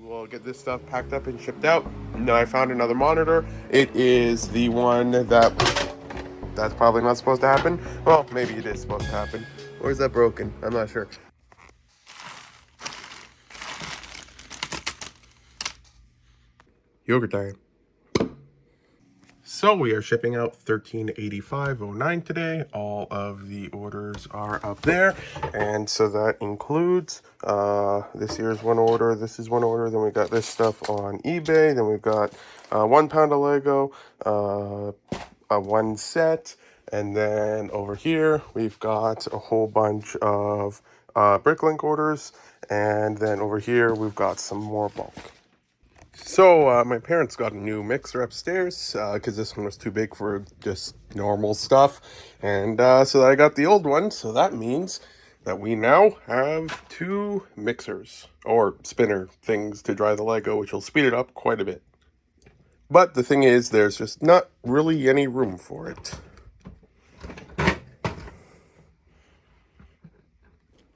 We'll get this stuff packed up and shipped out. Now I found another monitor. It is the one that's probably not supposed to happen. Well, maybe it is supposed to happen. Or is that broken? I'm not sure. Yogurt time. So we are shipping out 138509 today. All of the orders are up there, and so that includes this year's one order. This is one order. Then we got this stuff on eBay. Then we've got 1 pound of Lego, one set, and then over here we've got a whole bunch of Bricklink orders, and then over here we've got some more bulk. So, my parents got a new mixer upstairs, because this one was too big for just normal stuff, and so I got the old one, so that means that we now have 2 mixers, or spinner things to dry the Lego, which will speed it up quite a bit. But the thing is, there's just not really any room for it.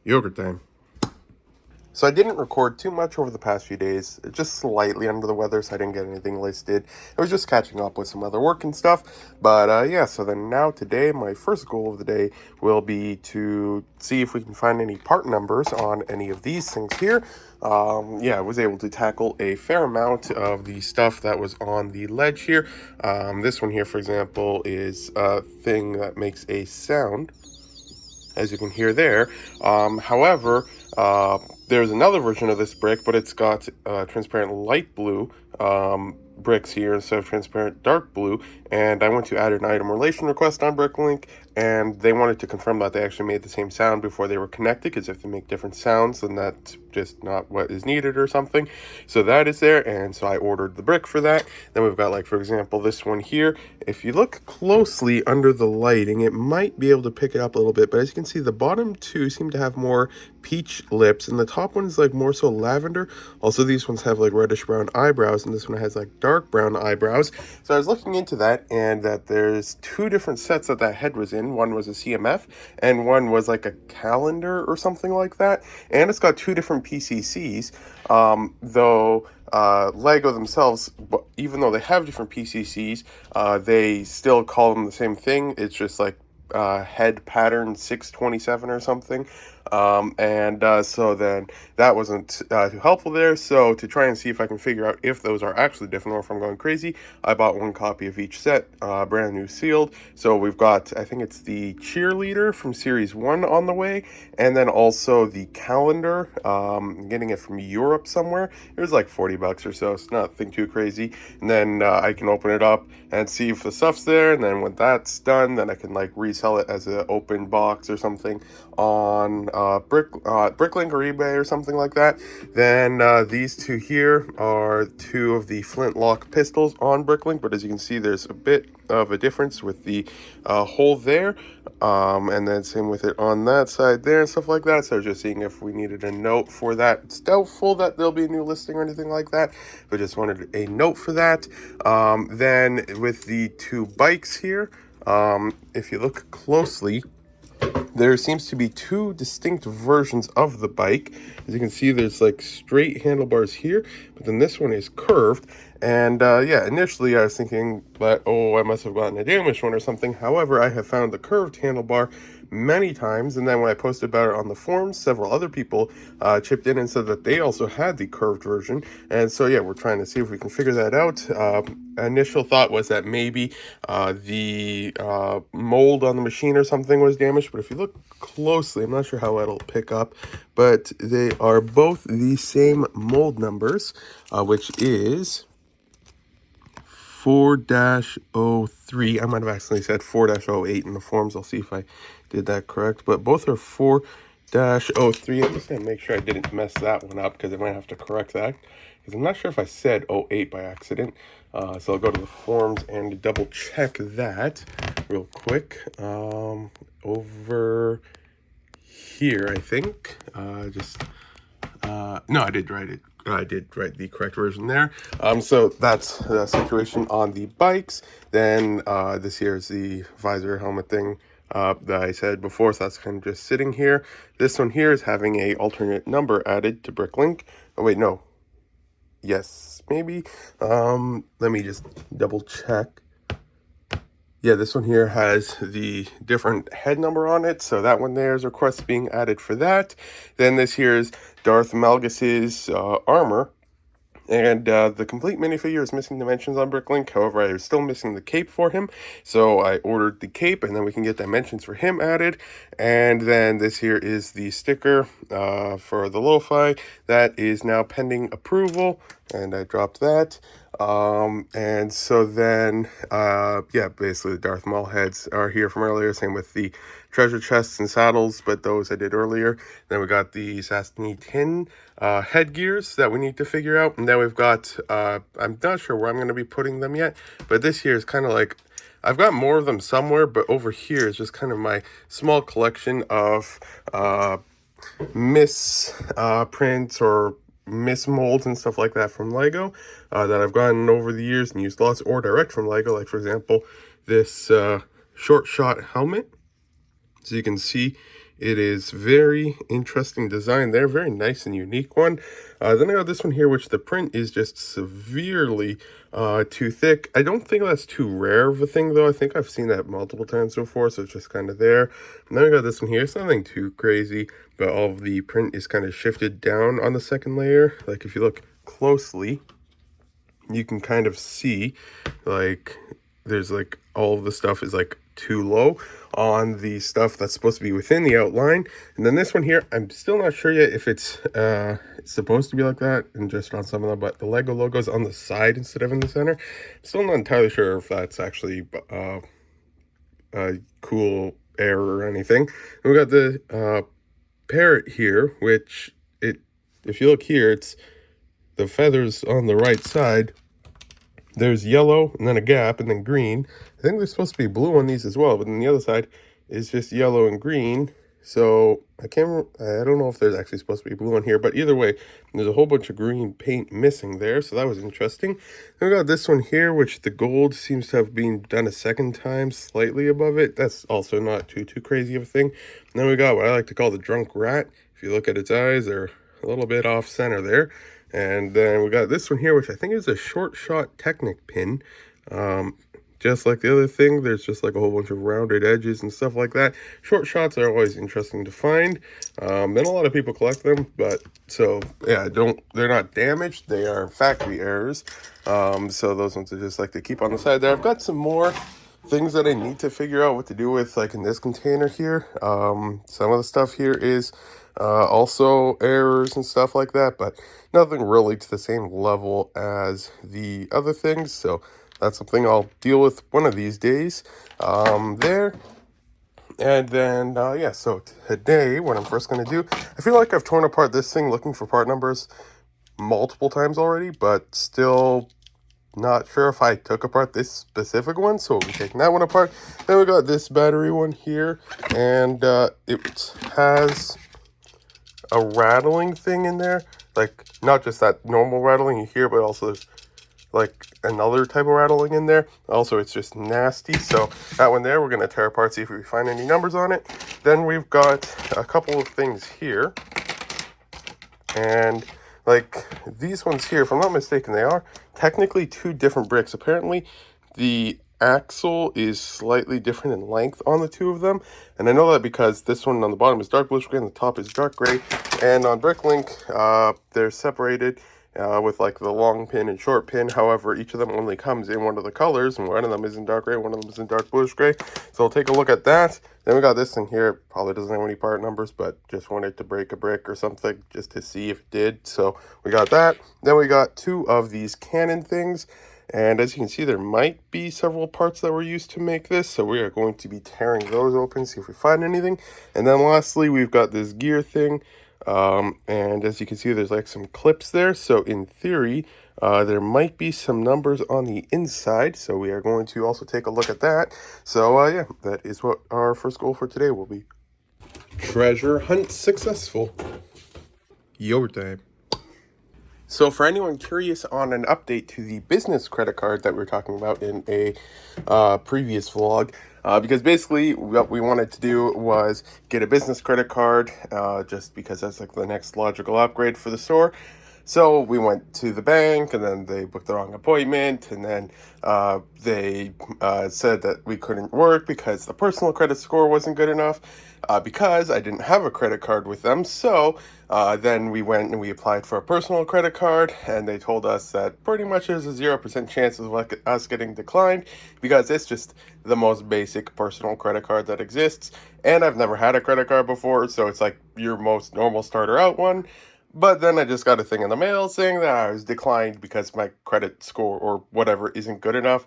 Yogurt time. So I didn't record too much over the past few days, just slightly under the weather, so I didn't get anything listed. I was just catching up with some other work and stuff, but yeah, so then now today, my first goal of the day will be to see if we can find any part numbers on any of these things here. Yeah, I was able to tackle a fair amount of the stuff that was on the ledge here. This one here, for example, is a thing that makes a sound, as you can hear there. However, there's another version of this brick, but it's got transparent light blue bricks here instead of transparent dark blue, and I went to add an item relation request on Bricklink, and they wanted to confirm that they actually made the same sound before they were connected, because if they make different sounds, then that's just not what is needed or something. So that is there, and so I ordered the brick for that. Then we've got, like, for example, this one here. If you look closely under the lighting, it might be able to pick it up a little bit, but as you can see, the bottom 2 seem to have more peach lips, and the top one is like more so lavender. Also, these ones have like reddish brown eyebrows, and this one has like dark brown eyebrows. So I was looking into that, and that there's 2 different sets that head was in. One was a CMF, and one was like a calendar or something like that. And it's got 2 different PCCs, though Lego themselves, even though they have different PCCs, they still call them the same thing. It's just like head pattern 627 or something. So then that wasn't too helpful there. So to try and see if I can figure out if those are actually different or if I'm going crazy, I bought 1 copy of each set, brand new sealed. So we've got, I think it's the cheerleader from series 1 on the way, and then also the calendar. Getting it from Europe somewhere. It was like $40 or so. It's nothing too crazy. And then I can open it up and see if the stuff's there. And then when that's done, then I can like resell it as an open box or something on Bricklink or eBay or something like that. Then these 2 here are 2 of the flintlock pistols on Bricklink, but as you can see, there's a bit of a difference with the hole there, and then same with it on that side there and stuff like that. So just seeing if we needed a note for that. It's doubtful that there'll be a new listing or anything like that, but just wanted a note for that. Then with the 2 bikes here, if you look closely, there seems to be 2 distinct versions of the bike. As you can see, there's like straight handlebars here, but then this one is curved. And yeah, initially I was thinking that, oh, I must have gotten a damaged one or something. However, I have found the curved handlebar many times, and then when I posted about it on the forums, several other people chipped in and said that they also had the curved version. And so yeah, we're trying to see if we can figure that out. Initial thought was that maybe the mold on the machine or something was damaged, but if you look closely, I'm not sure how it'll pick up, but they are both the same mold numbers, which is 4-03. I might have accidentally said 4-08 in the forums. I'll see if I did that correct, but both are 4-03. I'm just going to make sure I didn't mess that one up, because I might have to correct that, because I'm not sure if I said 08 by accident. So I'll go to the forums and double check that real quick. Over here, I think. No, I did write it. I did write the correct version there. So that's the situation on the bikes. Then this here is the visor helmet thing that I said before, so that's kind of just sitting here. This one here is having a alternate number added to Bricklink. Oh wait, no. Yes, maybe. Let me just double check. Yeah, this one here has the different head number on it, so that one there is request being added for that. Then this here is Darth Malgus's armor. And the complete minifigure is missing dimensions on Bricklink. However, I was still missing the cape for him. So I ordered the cape, and then we can get dimensions for him added. And then this here is the sticker for the lo-fi. That is now pending approval. And I dropped that. And so then, yeah, basically the Darth Maul heads are here from earlier. Same with the treasure chests and saddles, but those I did earlier. Then we got the Sasini tin headgears that we need to figure out. And then we've got, I'm not sure where I'm going to be putting them yet, but this here is kind of like, I've got more of them somewhere, but over here is just kind of my small collection of prints or molds and stuff like that from Lego that I've gotten over the years and used lots, or direct from Lego, like for example this short shot helmet. So you can see it is very interesting design there, very nice and unique one. Then I got this one here, which the print is just severely too thick. I don't think that's too rare of a thing though. I think I've seen that multiple times before, so it's just kind of there. And then I got this one here. It's nothing too crazy, but all of the print is kind of shifted down on the second layer. Like if you look closely, you can kind of see like there's like all of the stuff is like too low on the stuff that's supposed to be within the outline. And then this one here, I'm still not sure yet if it's supposed to be like that and just on some of them, but the Lego logo's on the side instead of in the center. Still not entirely sure if that's actually a cool error or anything. And we got the parrot here, which if you look here, it's the feathers on the right side. There's yellow and then a gap and then green. I think there's supposed to be blue on these as well, but then the other side is just yellow and green. So I don't know if there's actually supposed to be blue on here, but either way, there's a whole bunch of green paint missing there. So that was interesting. Then we got this one here, which the gold seems to have been done a second time, slightly above it. That's also not too crazy of a thing. And then we got what I like to call the drunk rat. If you look at its eyes, they're a little bit off center there. And then we got this one here, which I think is a short shot Technic pin. Just like the other thing, there's just like a whole bunch of rounded edges and stuff like that. Short shots are always interesting to find. And a lot of people collect them, but so yeah, they're not damaged. They are factory errors. So those ones are just like to keep on the side there. I've got some more things that I need to figure out what to do with, like in this container here. Some of the stuff here is also errors and stuff like that, but nothing really to the same level as the other things. So that's something I'll deal with one of these days there. And then, yeah, so today, what I'm first going to do, I feel like I've torn apart this thing looking for part numbers multiple times already, but still not sure if I took apart this specific one, so we'll be taking that one apart. Then we got this battery one here, and it has a rattling thing in there, like not just that normal rattling you hear, but also there's like another type of rattling in there. Also, it's just nasty. So that one there, we're going to tear apart, see if we find any numbers on it. Then we've got a couple of things here, and like these ones here, if I'm not mistaken, they are technically two different bricks. Apparently the axle is slightly different in length on the two of them, and I know that because this one on the bottom is dark bluish gray and the top is dark gray, and on Bricklink they're separated with like the long pin and short pin. However, each of them only comes in one of the colors, and one of them is in dark gray, one of them is in dark bluish gray. So we'll take a look at that. Then we got this thing here. It probably doesn't have any part numbers, but just wanted to break a brick or something just to see if it did. So we got that. Then we got two of these cannon things. And as you can see, there might be several parts that were used to make this. So we are going to be tearing those open, see if we find anything. And then lastly, we've got this gear thing. And as you can see, there's like some clips there. So in theory, there might be some numbers on the inside. So we are going to also take a look at that. So yeah, that is what our first goal for today will be. Treasure hunt successful. Your time. So for anyone curious on an update to the business credit card that we were talking about in a previous vlog, because basically what we wanted to do was get a business credit card just because that's like the next logical upgrade for the store. So we went to the bank, and then they booked the wrong appointment, and then they said that we couldn't work because the personal credit score wasn't good enough, because I didn't have a credit card with them. So then we went and we applied for a personal credit card, and they told us that pretty much there's a 0% chance of us getting declined because it's just the most basic personal credit card that exists. And I've never had a credit card before, so it's like your most normal starter out one. But then I just got a thing in the mail saying that I was declined because my credit score or whatever isn't good enough,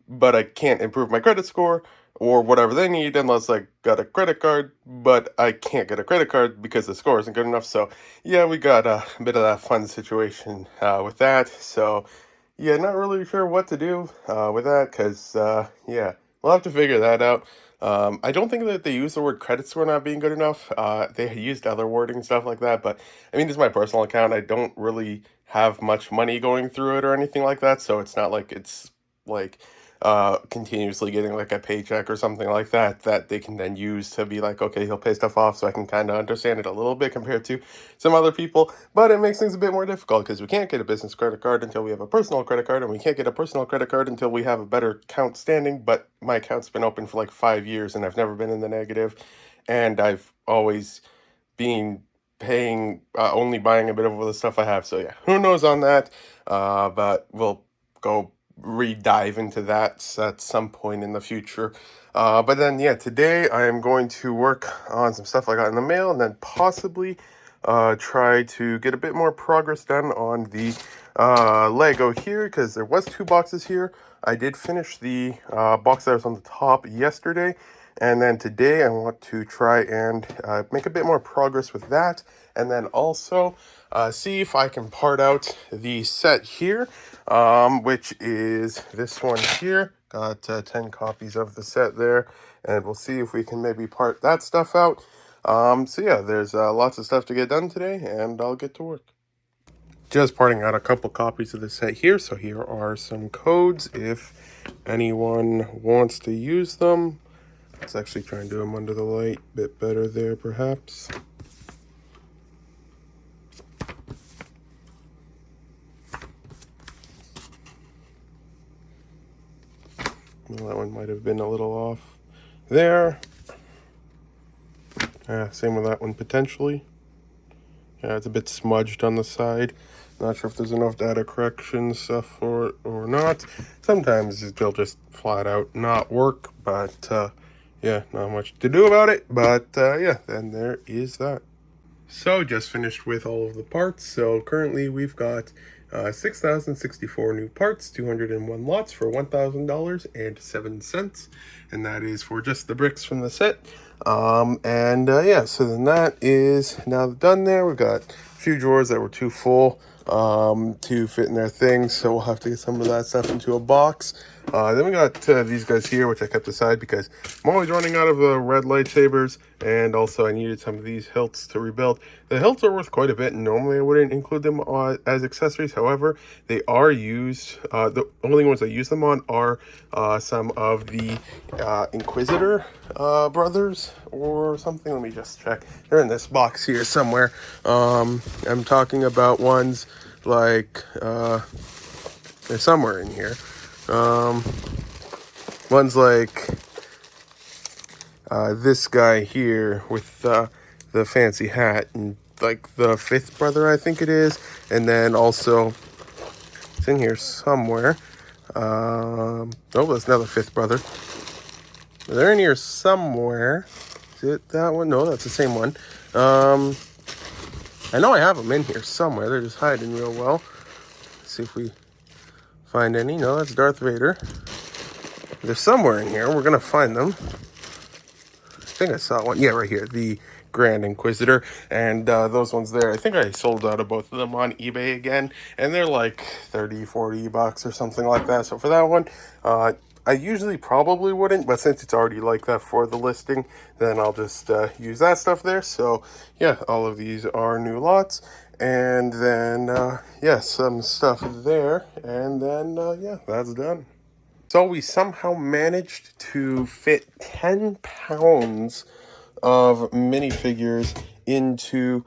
but I can't improve my credit score or whatever they need unless I got a credit card, but I can't get a credit card because the score isn't good enough. So yeah, we got a bit of that fun situation with that. So yeah, not really sure what to do with that because yeah, we'll have to figure that out. I don't think that they use the word credit score not being good enough. They used other wording and stuff like that, but I mean, this is my personal account. I don't really have much money going through it or anything like that, so it's not like it's like continuously getting like a paycheck or something like that that they can then use to be like, okay, he'll pay stuff off, so I can kind of understand it a little bit compared to some other people. But it makes things a bit more difficult because we can't get a business credit card until we have a personal credit card, and we can't get a personal credit card until we have a better account standing. But my account's been open for like 5 years, and I've never been in the negative, and I've always been paying only buying a bit of the stuff I have. So yeah, who knows on that? But we'll go re-dive into that at some point in the future. But then yeah, today I am going to work on some stuff I got in the mail, and then possibly try to get a bit more progress done on the Lego here, because there was 2 boxes here. I did finish the box that was on the top yesterday, and then today I want to try and make a bit more progress with that, and then also see if I can part out the set here, which is this one here. Got 10 copies of the set there, and we'll see if we can maybe part that stuff out. So yeah, there's lots of stuff to get done today, and I'll get to work. Just parting out a couple copies of the set here, so here are some codes if anyone wants to use them. Let's actually try and do them under the light a bit better there, perhaps. Well, that one might have been a little off there. Same with that one potentially. Yeah, it's a bit smudged on the side. Not sure if there's enough data correction stuff for it or not. Sometimes they'll just flat out not work, but yeah, not much to do about it. But yeah, then there is that. So just finished with all of the parts. So currently we've got 6,064 new parts, 201 lots for $1,000.07, and that is for just the bricks from the set. Yeah, so then that is now done there. We've got a few drawers that were too full to fit in their things, so we'll have to get some of that stuff into a box. Then we got these guys here, which I kept aside because I'm always running out of red lightsabers, and also I needed some of these hilts to rebuild. The hilts are worth quite a bit, and normally I wouldn't include them as accessories. However, they are used. The only ones I use them on are some of the Inquisitor brothers or something. Let me just check. They're in this box here somewhere. I'm talking about ones like they're somewhere in here. Ones like this guy here with the fancy hat, and like the 5th brother, I think it is, and then also it's in here somewhere. Oh, that's another 5th brother. They're in here somewhere. Is it that one? No, that's the same one. I know I have them in here somewhere. They're just hiding real well. Let's see if we find any. No, that's Darth Vader. They're somewhere in here. We're gonna find them. I think I saw one. Yeah, right here. The Grand Inquisitor. And those ones there, I think I sold out of both of them on eBay again. And they're like 30, 40 bucks or something like that. So for that one, I usually probably wouldn't, but since it's already like that for the listing, then I'll just use that stuff there. So yeah, all of these are new lots. And then, yeah, some stuff there. And then, yeah, that's done. So we somehow managed to fit 10 pounds of minifigures into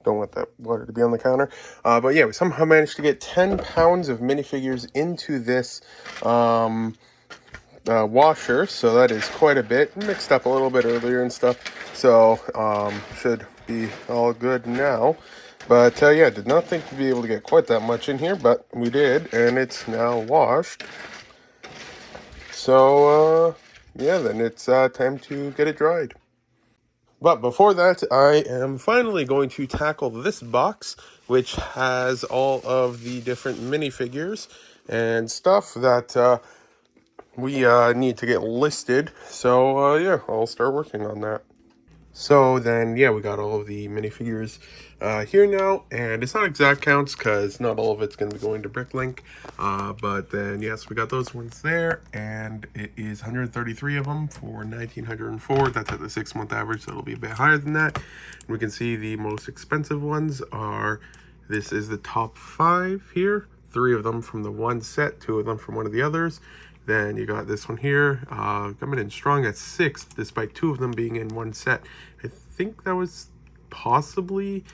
don't want that water to be on the counter. But yeah, we somehow managed to get 10 pounds of minifigures into this washer, so that is quite a bit. Mixed up a little bit earlier and stuff, so should be all good now. But yeah, did not think to be able to get quite that much in here, but we did, and it's now washed. So yeah, then it's time to get it dried. But before that, I am finally going to tackle this box, which has all of the different minifigures and stuff that we need to get listed. So yeah, I'll start working on that. So then, yeah, we got all of the minifigures here now, and it's not exact counts because not all of it's going to be going to Bricklink, but then, yes, we got those ones there, and it is 133 of them for 1,904. That's at the 6-month average, so it'll be a bit higher than that. And we can see the most expensive ones are, this is the top 5 here, 3 of them from the one set, 2 of them from one of the others. Then you got this one here, coming in strong at 6th, despite 2 of them being in one set. I think that was possibly,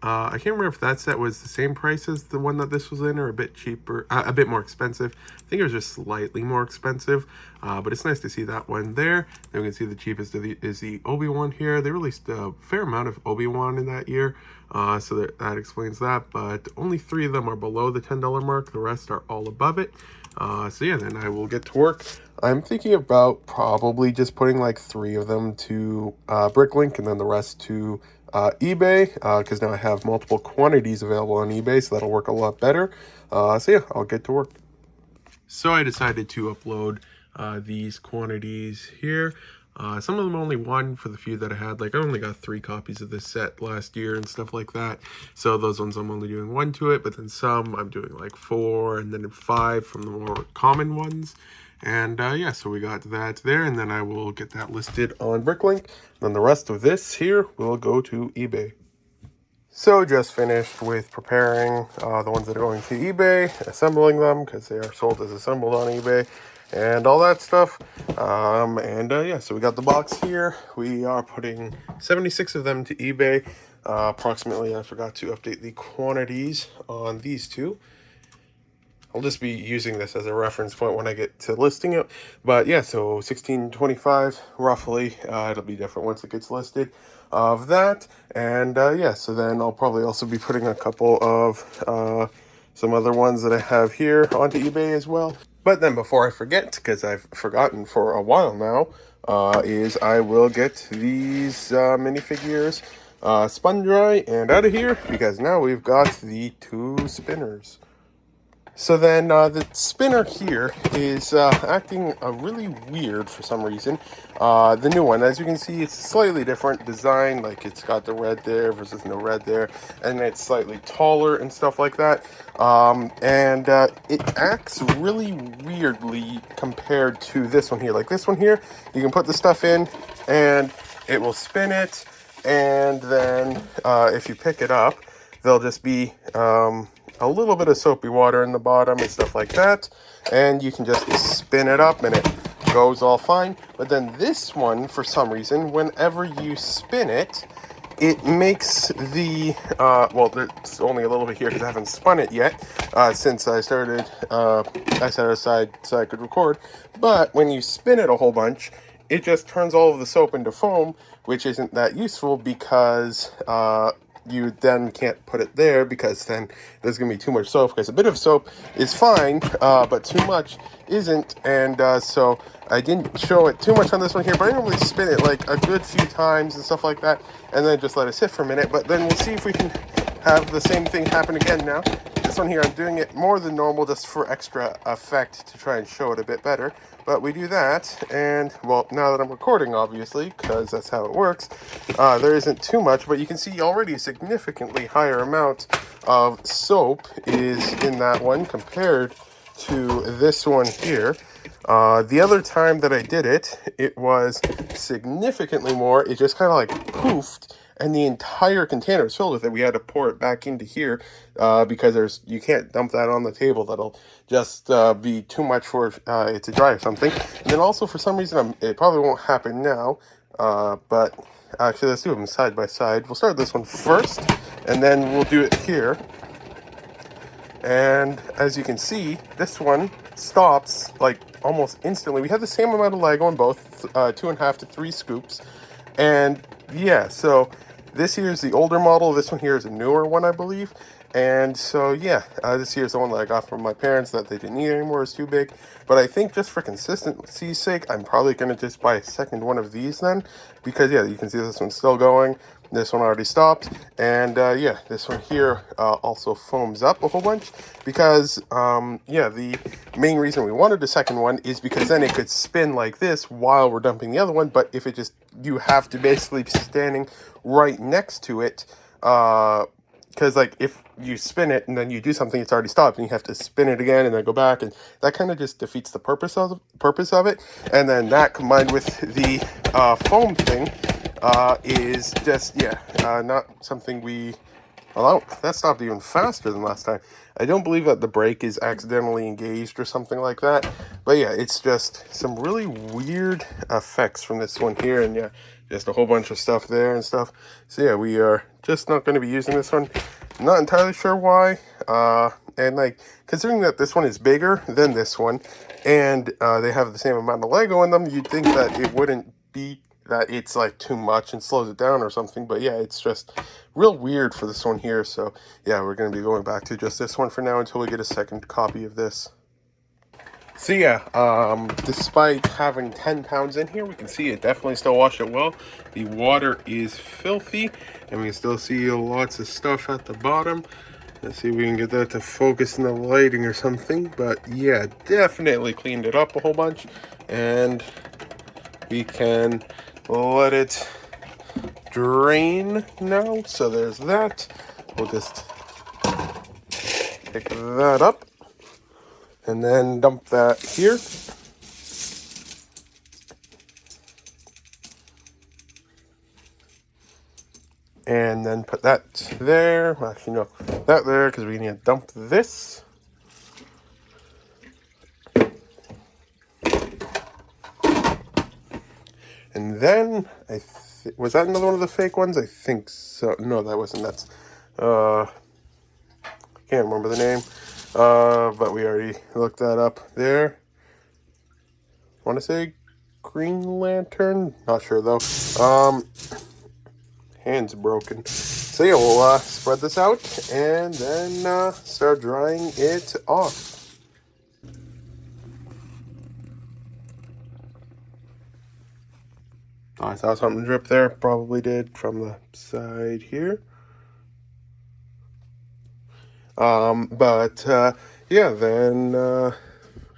I can't remember if that set was the same price as the one that this was in, or a bit cheaper, a bit more expensive. I think it was just slightly more expensive, but it's nice to see that one there. Then we can see the cheapest is the Obi-Wan here. They released a fair amount of Obi-Wan in that year, so that explains that, but only 3 of them are below the $10 mark. The rest are all above it. So yeah, then I will get to work. I'm thinking about probably just putting like 3 of them to Bricklink and then the rest to eBay, because now I have multiple quantities available on eBay, so that'll work a lot better. So yeah, I'll get to work. So I decided to upload these quantities here. Some of them only 1 for the few that I had. Like, I only got 3 copies of this set last year and stuff like that. So those ones I'm only doing 1 to it, but then some I'm doing like 4 and then 5 from the more common ones. And yeah, so we got that there, and then I will get that listed on Bricklink. Then the rest of this here will go to eBay. So just finished with preparing the ones that are going to eBay, assembling them because they are sold as assembled on eBay, and all that stuff. Yeah, so we got the box here. We are putting 76 of them to eBay. Approximately, I forgot to update the quantities on these 2. I'll just be using this as a reference point when I get to listing it. But yeah, so 1625 roughly. It'll be different once it gets listed of that. And yeah, so then I'll probably also be putting a couple of some other ones that I have here onto eBay as well. But then before I forget, because I've forgotten for a while now, is I will get these minifigures spun dry and out of here, because now we've got the 2 spinners. So then the spinner here is acting really weird for some reason. The new one, as you can see, it's a slightly different design. Like, it's got the red there versus no red there, and it's slightly taller and stuff like that. It acts really weirdly compared to this one here. Like, this one here, you can put the stuff in and it will spin it, and then if you pick it up, there'll just be a little bit of soapy water in the bottom and stuff like that, and you can just spin it up and it goes all fine. But then this one, for some reason, whenever you spin it, it makes the well, there's only a little bit here because I haven't spun it yet since I started. I set it aside so I could record, but when you spin it a whole bunch, it just turns all of the soap into foam, which isn't that useful because you then can't put it there, because then there's going to be too much soap, because a bit of soap is fine, but too much isn't. And so I didn't show it too much on this one here, but I normally spin it like a good few times and stuff like that, and then just let it sit for a minute. But then we'll see if we can have the same thing happen again now. This one here, I'm doing it more than normal just for extra effect to try and show it a bit better. But we do that, and, well, now that I'm recording, obviously, because that's how it works, there isn't too much, but you can see already a significantly higher amount of soap is in that one compared to this one here. The other time that I did it, it was significantly more. It just kind of like poofed, and the entire container was filled with it. We had to pour it back into here because you can't dump that on the table. That'll just be too much for it to dry or something. And then also, for some reason, it probably won't happen now, but actually, let's do them side by side. We'll start this one first, and then we'll do it here. And as you can see, this one stops like almost instantly. We have the same amount of Lego in both, 2.5 to 3 scoops. And yeah, so this here is the older model. This one here is a newer one, I believe. And so yeah, this here is the one that I got from my parents that they didn't need anymore. It's too big. But I think just for consistency's sake, I'm probably going to just buy a second one of these then. Because yeah, you can see this one's still going. This one already stopped. And yeah, this one here also foams up a whole bunch. Because yeah, the main reason we wanted a second one is because then it could spin like this while we're dumping the other one. But if it just, you have to basically be standing right next to it. Because like if you spin it and then you do something, it's already stopped, and you have to spin it again and then go back, and that kind of just defeats the purpose of it. And then that combined with the foam thing is just not something we allow. That stopped even faster than last time. I don't believe that the brake is accidentally engaged or something like that, but yeah, it's just some really weird effects from this one here. And yeah, just a whole bunch of stuff there and stuff. So yeah, we are just not going to be using this one. Not entirely sure why. And like, considering that this one is bigger than this one, and they have the same amount of Lego in them, you'd think that it wouldn't be that it's like too much and slows it down or something. But yeah, it's just real weird for this one here. So yeah, we're going to be going back to just this one for now until we get a second copy of this. So yeah, despite having 10 pounds in here, we can see it definitely still washed it well. The water is filthy, and we can still see lots of stuff at the bottom. Let's see if we can get that to focus in the lighting or something. But yeah, definitely cleaned it up a whole bunch, and we can let it drain now. So there's that. We'll just pick that up and then dump that here. And then put that there. Actually, no, that there, because we need to dump this. And then, was that another one of the fake ones? I think so. No, that wasn't. That's, can't remember the name. But we already looked that up there. Want to say Green Lantern? Not sure though. Hand's broken. So yeah, we'll spread this out and then start drying it off. I saw something drip there. Probably did from the side here. But yeah, then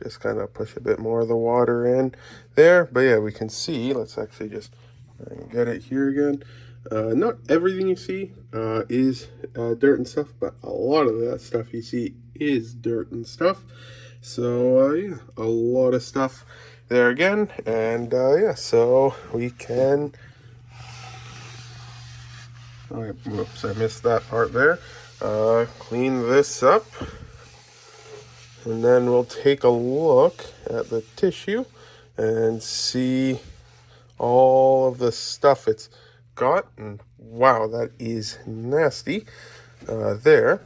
just kind of push a bit more of the water in there. But yeah, we can see. Let's actually just get it here again. Not everything you see is dirt and stuff, but a lot of that stuff you see is dirt and stuff. So yeah, a lot of stuff there again. And yeah, so we can... Oh, whoops, I missed that part there. Clean this up. And then we'll take a look at the tissue and see all of the stuff it's got. And wow, that is nasty. There.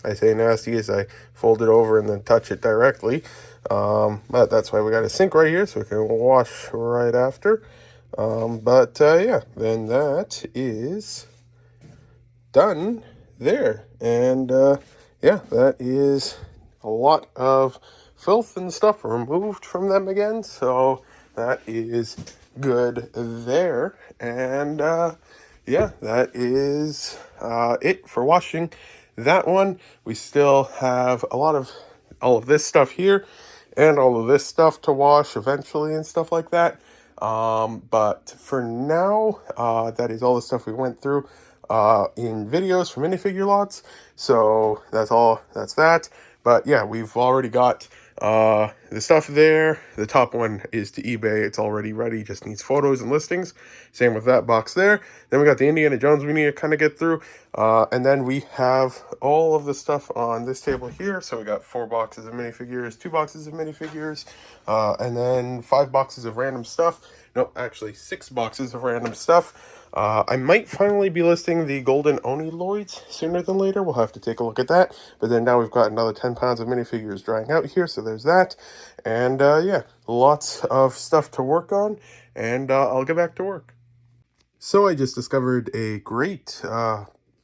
I say nasty as I fold it over and then touch it directly. But that's why we got a sink right here so we can wash right after. Yeah, then that is done there. And yeah, that is a lot of filth and stuff removed from them again. So that is good there. And yeah, that is it for washing that one. We still have all of this stuff here and all of this stuff to wash eventually and stuff like that. But for now, that is all the stuff we went through in videos for minifigure lots. So that's that. But yeah, we've already got the stuff there. The top one is to eBay. It's already ready, just needs photos and listings. Same with that box there. Then we got the Indiana Jones we need to kind of get through. And then we have all of the stuff on this table here. So we got 4 boxes of minifigures, 2 boxes of minifigures, and then 5 boxes of random stuff. No, actually 6 boxes of random stuff. I might finally be listing the golden Oni Lloyds sooner than later. We'll have to take a look at that. But then now we've got another 10 pounds of minifigures drying out here, so there's that. And yeah, lots of stuff to work on, and I'll get back to work. So I just discovered a great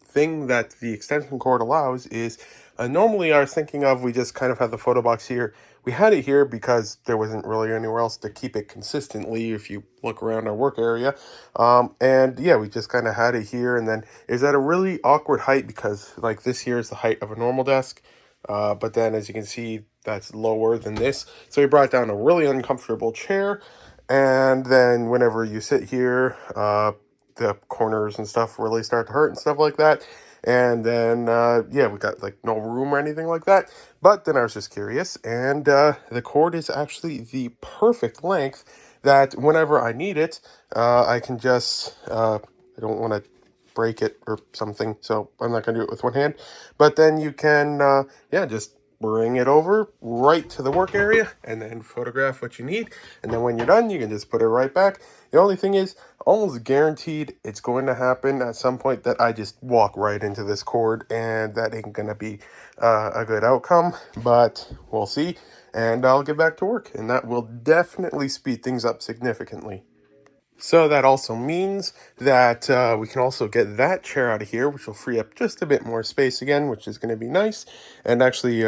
thing that the extension cord allows is normally I was thinking of we just kind of had the photo box here. We had it here because there wasn't really anywhere else to keep it consistently if you look around our work area. And yeah, we just kind of had it here, and then it's at a really awkward height because like this here is the height of a normal desk. But then as you can see, that's lower than this. So we brought down a really uncomfortable chair. And then whenever you sit here, the corners and stuff really start to hurt and stuff like that. And then, yeah, we got like no room or anything like that. But then I was just curious, and the cord is actually the perfect length that whenever I need it, I can just, I don't want to break it or something, so I'm not going to do it with one hand. But then you can, yeah, just bring it over right to the work area and then photograph what you need. And then when you're done, you can just put it right back. The only thing is, almost guaranteed it's going to happen at some point that I just walk right into this cord, and that ain't going to be a good outcome, but we'll see. And I'll get back to work, and that will definitely speed things up significantly. So that also means that we can also get that chair out of here, which will free up just a bit more space again, which is going to be nice. And actually,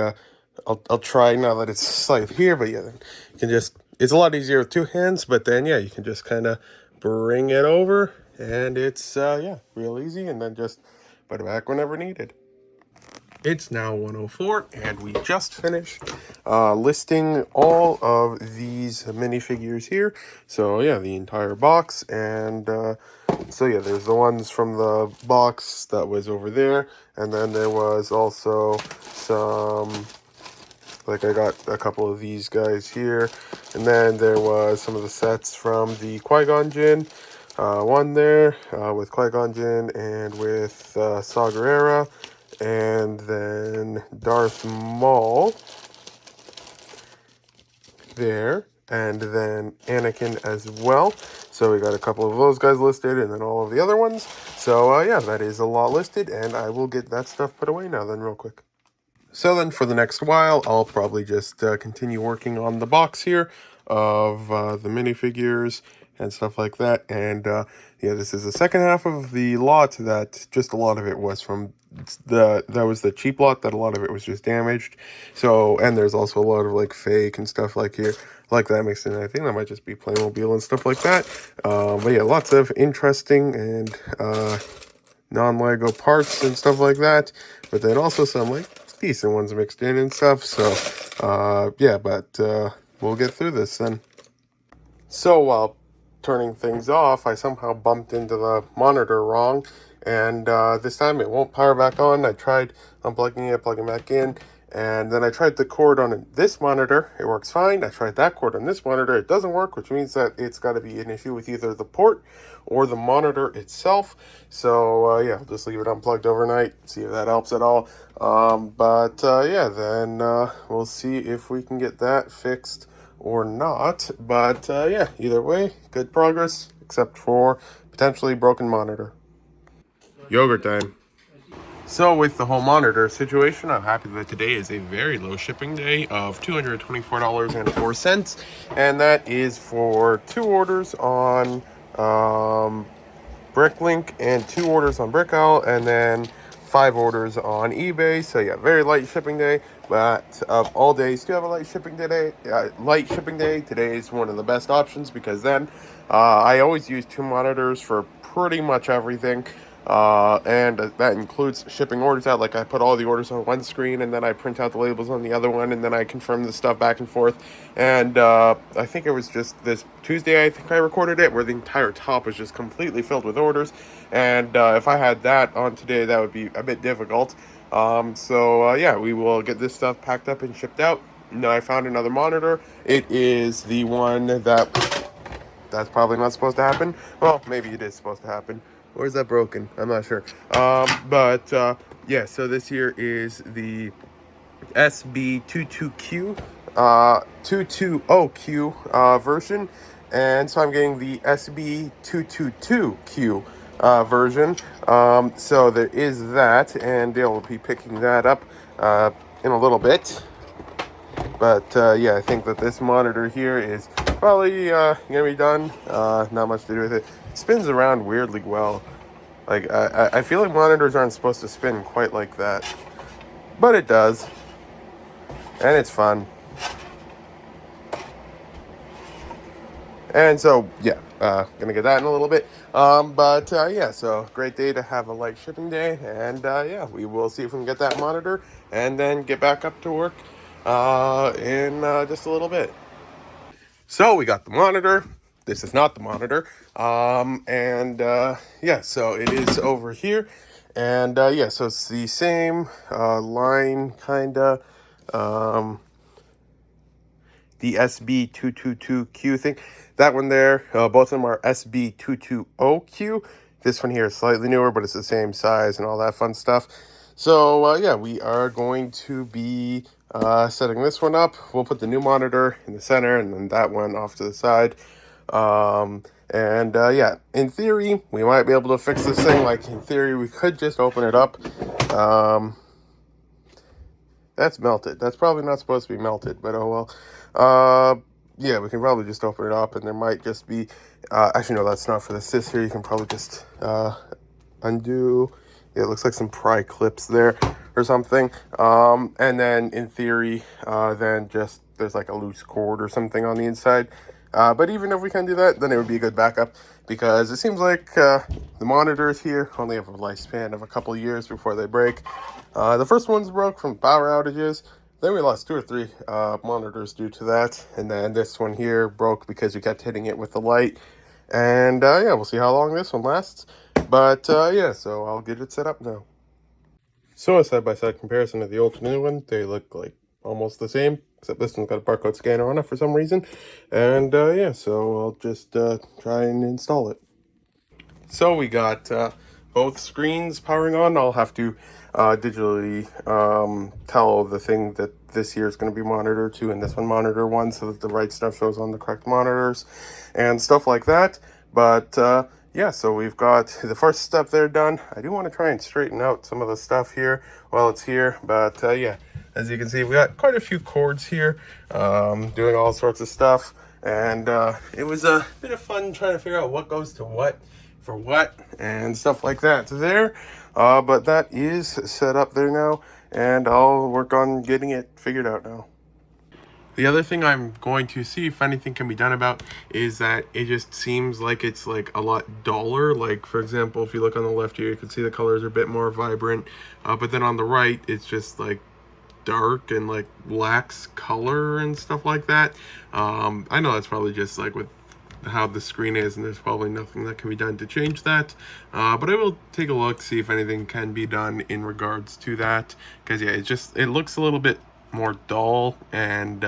I'll try now that it's slightly here, but yeah, then you can just, it's a lot easier with two hands, but then yeah, you can just kind of bring it over, and it's, yeah, real easy, and then just put it back whenever needed. It's now 1:04, and we just finished listing all of these minifigures here. So yeah, the entire box, and so yeah, there's the ones from the box that was over there, and then there was also some, like I got a couple of these guys here, and then there was some of the sets from the Qui-Gon Jinn. One there with Qui-Gon Jinn and with Saw Gerrera, and then Darth Maul there, and then Anakin as well. So we got a couple of those guys listed, and then all of the other ones. So yeah, that is a lot listed, and I will get that stuff put away now then real quick. So then for the next while, I'll probably just continue working on the box here of the minifigures and stuff like that. And yeah, this is the second half of the lot that just a lot of it was from that was the cheap lot, that a lot of it was just damaged. So, and there's also a lot of like fake and stuff like here, like that mixed in. I think that might just be Playmobil and stuff like that. But yeah, lots of interesting and non-Lego parts and stuff like that. But then also some like decent ones mixed in and stuff. So yeah, but we'll get through this then. So while turning things off, I somehow bumped into the monitor wrong, and this time it won't power back on. I tried unplugging it, plugging back in, and then I tried the cord on this monitor. It works fine. I tried that cord on this monitor. It doesn't work, which means that it's got to be an issue with either the port or the monitor itself. So yeah, I'll just leave it unplugged overnight, see if that helps at all. But yeah, then we'll see if we can get that fixed or not. But yeah, either way, good progress, except for potentially broken monitor. Yogurt time. So with the whole monitor situation, I'm happy that today is a very low shipping day of $224.04, and that is for 2 orders on Bricklink and 2 orders on Brickowl, and then 5 orders on eBay. So yeah, very light shipping day, but of all days to have a light shipping day, today is one of the best options, because then I always use 2 monitors for pretty much everything. And that includes shipping orders out. Like I put all the orders on one screen, and then I print out the labels on the other one, and then I confirm the stuff back and forth. And I think it was just this Tuesday, I think I recorded it, where the entire top was just completely filled with orders. And if I had that on today, that would be a bit difficult. So yeah, we will get this stuff packed up and shipped out. Now I found another monitor. It is the one that's probably not supposed to happen. Well, maybe it is supposed to happen. Or is that broken? I'm not sure. But yeah, so this here is the SB22Q, 220Q version. And so I'm getting the SB222Q version. So there is that, and they'll be picking that up in a little bit. But yeah, I think that this monitor here is probably gonna be done. Not much to do with it. It spins around weirdly well. Like I feel like monitors aren't supposed to spin quite like that, but it does, and it's fun. And so yeah, gonna get that in a little bit. But yeah, so great day to have a light shipping day, and yeah, we will see if we can get that monitor and then get back up to work in just a little bit. So we got the monitor. This is not the monitor. And yeah, so it is over here. And yeah, so it's the same line, kind of. The SB222Q thing. That one there, both of them are SB220Q. This one here is slightly newer, but it's the same size and all that fun stuff. So yeah, we are going to be setting this one up. We'll put the new monitor in the center and then that one off to the side. And yeah, in theory, we might be able to fix this thing. Like, in theory, we could just open it up. That's melted. That's probably not supposed to be melted, but oh well. Yeah, we can probably just open it up, and there might just be... actually, no, that's not for the scissor. You can probably just undo... Yeah, it looks like some pry clips there or something. And then, in theory, then just there's like a loose cord or something on the inside. But even if we can do that, then it would be a good backup, because it seems like the monitors here only have a lifespan of a couple years before they break. The first ones broke from power outages. Then we lost 2 or 3 monitors due to that. And then this one here broke because we kept hitting it with the light. And yeah, we'll see how long this one lasts. But yeah, so I'll get it set up now. So a side-by-side comparison of the old and new one. They look like almost the same, except this one's got a barcode scanner on it for some reason. And yeah, so I'll just try and install it. So we got both screens powering on. I'll have to digitally tell the thing that this here is going to be monitor 2 and this one monitor 1, so that the right stuff shows on the correct monitors and stuff like that. But yeah, so we've got the first step there done. I do want to try and straighten out some of the stuff here while it's here, but yeah, as you can see, we got quite a few cords here doing all sorts of stuff. And it was a bit of fun trying to figure out what goes to what for what and stuff like that there. But that is set up there now, and I'll work on getting it figured out now. The other thing I'm going to see if anything can be done about is that it just seems like it's like a lot duller. Like, for example, if you look on the left here, you can see the colors are a bit more vibrant. But then on the right, it's just like dark and like lacks color and stuff like that. I know that's probably just like with how the screen is, and there's probably nothing that can be done to change that, but I will take a look, see if anything can be done in regards to that, because yeah, it looks a little bit more dull, and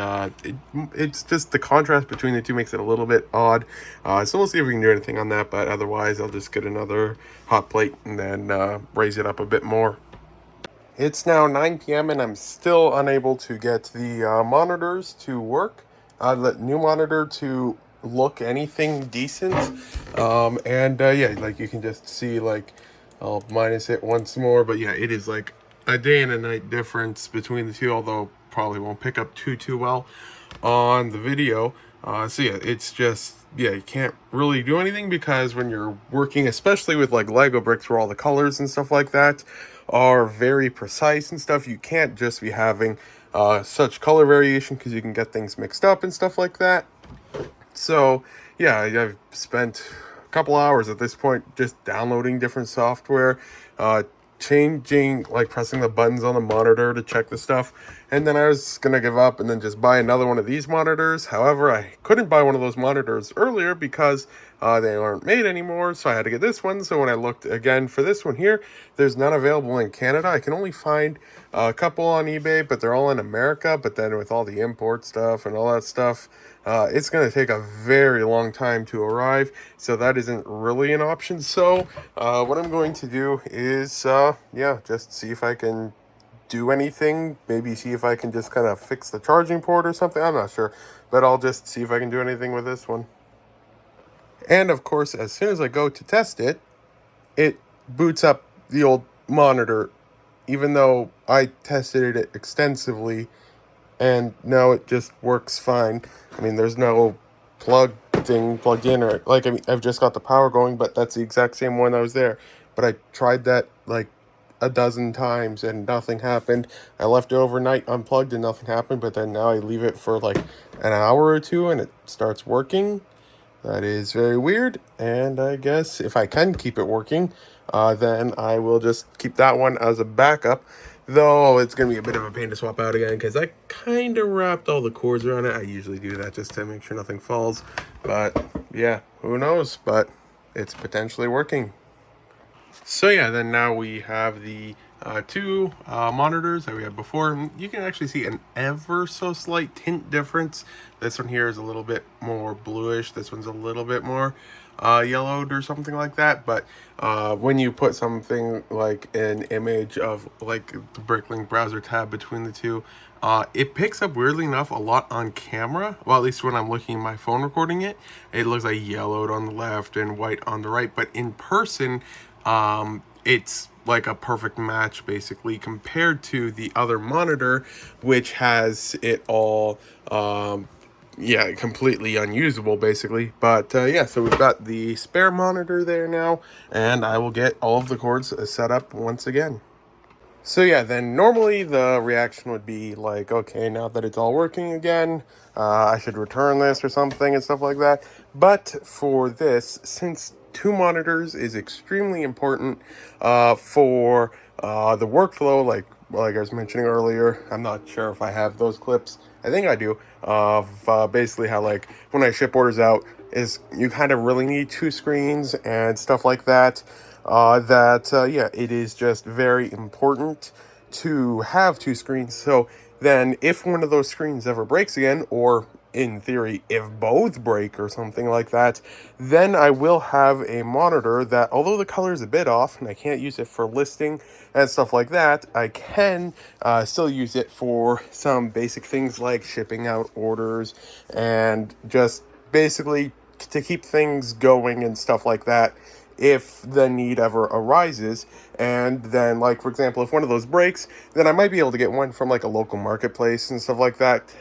it's just the contrast between the two makes it a little bit odd. So we'll see if we can do anything on that, but otherwise I'll just get another hot plate and then raise it up a bit more. It's now 9 p.m. and I'm still unable to get the monitors to work, the new monitor to look anything decent. And yeah, like you can just see, like, I'll minus it once more, but yeah, it is like a day and a night difference between the two, although probably won't pick up too well on the video. So yeah, it's just, yeah, you can't really do anything, because when you're working, especially with like Lego bricks where all the colors and stuff like that are very precise and stuff, you can't just be having such color variation, because you can get things mixed up and stuff like that. So yeah, I've spent a couple hours at this point just downloading different software, changing, like pressing the buttons on the monitor to check the stuff, and then I was gonna give up and then just buy another one of these monitors. However, I couldn't buy one of those monitors earlier because they aren't made anymore, so I had to get this one. So when I looked again for this one here, there's none available in Canada. I can only find a couple on eBay, but they're all in America. But then with all the import stuff and all that stuff, it's going to take a very long time to arrive, so that isn't really an option. So what I'm going to do is yeah, just see if I can do anything. Maybe see if I can just kind of fix the charging port or something. I'm not sure, but I'll just see if I can do anything with this one. And of course, as soon as I go to test it, it boots up the old monitor, even though I tested it extensively, and now it just works fine. I mean, there's no plug thing plugged in, or like, I mean, I've just got the power going, but that's the exact same one that was there. But I tried that like a dozen times and nothing happened. I left it overnight unplugged and nothing happened, but then now I leave it for like an hour or two and it starts working. That is very weird, and I guess if I can keep it working, then I will just keep that one as a backup. Though it's going to be a bit of a pain to swap out again, because I kind of wrapped all the cords around it. I usually do that just to make sure nothing falls. But yeah, who knows? But it's potentially working. So yeah, then now we have the two monitors that we had before. You can actually see an ever so slight tint difference. This one here is a little bit more bluish. This one's a little bit more yellowed or something like that. But when you put something like an image of like the Bricklink browser tab between the two, it picks up, weirdly enough, a lot on camera. Well, at least when I'm looking at my phone recording it, it looks like yellowed on the left and white on the right. But in person, it's like a perfect match basically compared to the other monitor, which has it all yeah, completely unusable basically. But yeah, so we've got the spare monitor there now, and I will get all of the cords set up once again. So yeah, then normally the reaction would be like, okay, now that it's all working again, I should return this or something and stuff like that. But for this, since two monitors is extremely important for the workflow, like I was mentioning earlier, I'm not sure if I have those clips. I think I do, of basically how like when I ship orders out, is you kind of really need two screens and stuff like that. Yeah, it is just very important to have two screens. So then if one of those screens ever breaks again, or in theory, if both break or something like that, then I will have a monitor that, although the color is a bit off and I can't use it for listing and stuff like that, I can still use it for some basic things like shipping out orders and just basically to keep things going and stuff like that if the need ever arises. And then, like, for example, if one of those breaks, then I might be able to get one from like a local marketplace and stuff like that,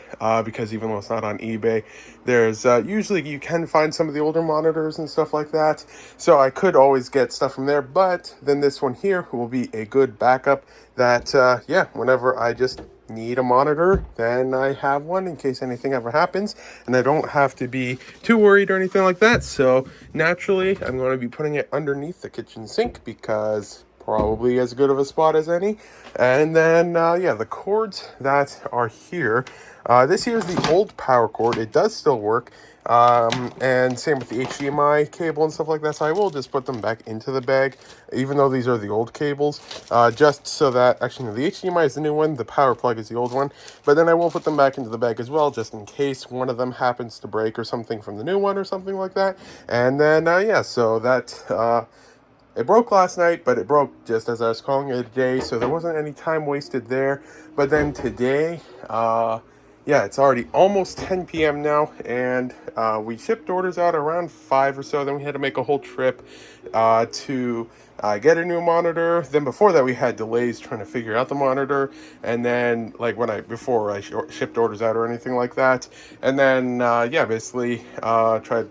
because even though it's not on eBay, there's usually you can find some of the older monitors and stuff like that, so I could always get stuff from there. But then this one here will be a good backup that yeah, whenever I just need a monitor, then I have one in case anything ever happens, and I don't have to be too worried or anything like that. So naturally, I'm going to be putting it underneath the kitchen sink because probably as good of a spot as any. And then yeah, the cords that are here, this here is the old power cord. It does still work, and same with the HDMI cable and stuff like that. So I will just put them back into the bag, even though these are the old cables, just so that, actually no, the HDMI is the new one, the power plug is the old one, but then I will put them back into the bag as well, just in case one of them happens to break or something from the new one or something like that. And then yeah, so that it broke last night, but it broke just as I was calling it a day, so there wasn't any time wasted there. But then today, yeah, it's already almost 10 p.m. now, and we shipped orders out around 5 or so. Then we had to make a whole trip to get a new monitor. Then before that, we had delays trying to figure out the monitor. And then, like, before I shipped orders out or anything like that. And then, yeah, basically tried.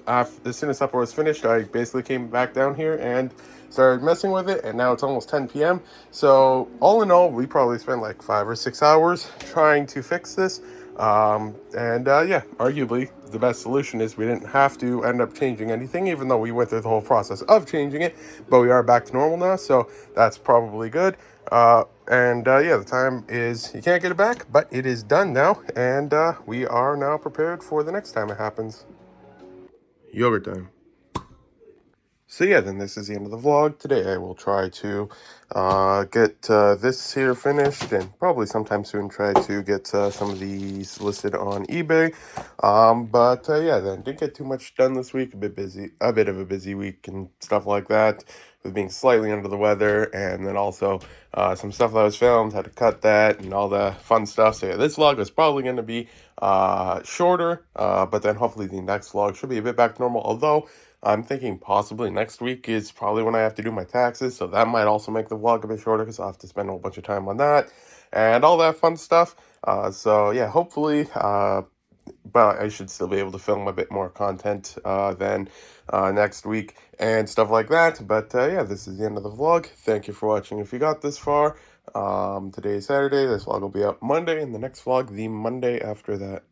As soon as supper was finished, I basically came back down here and started messing with it, and now it's almost 10 p.m. So all in all, we probably spent like 5 or 6 hours trying to fix this. And yeah, arguably the best solution is we didn't have to end up changing anything, even though we went through the whole process of changing it, but we are back to normal now, so that's probably good. And yeah, the time is, you can't get it back, but it is done now, and we are now prepared for the next time it happens. Yogurt time. So yeah, then this is the end of the vlog. Today I will try to get this here finished, and probably sometime soon try to get some of these listed on eBay. But yeah, then didn't get too much done this week. A bit of a busy week and stuff like that, with being slightly under the weather, and then also some stuff that was filmed, had to cut that and all the fun stuff. So yeah, this vlog was probably going to be shorter, but then hopefully the next vlog should be a bit back to normal, although I'm thinking possibly next week is probably when I have to do my taxes, so that might also make the vlog a bit shorter because I'll have to spend a whole bunch of time on that and all that fun stuff. So yeah, hopefully, but I should still be able to film a bit more content than next week and stuff like that. But yeah, this is the end of the vlog. Thank you for watching if you got this far. Today is Saturday. This vlog will be up Monday, and the next vlog the Monday after that.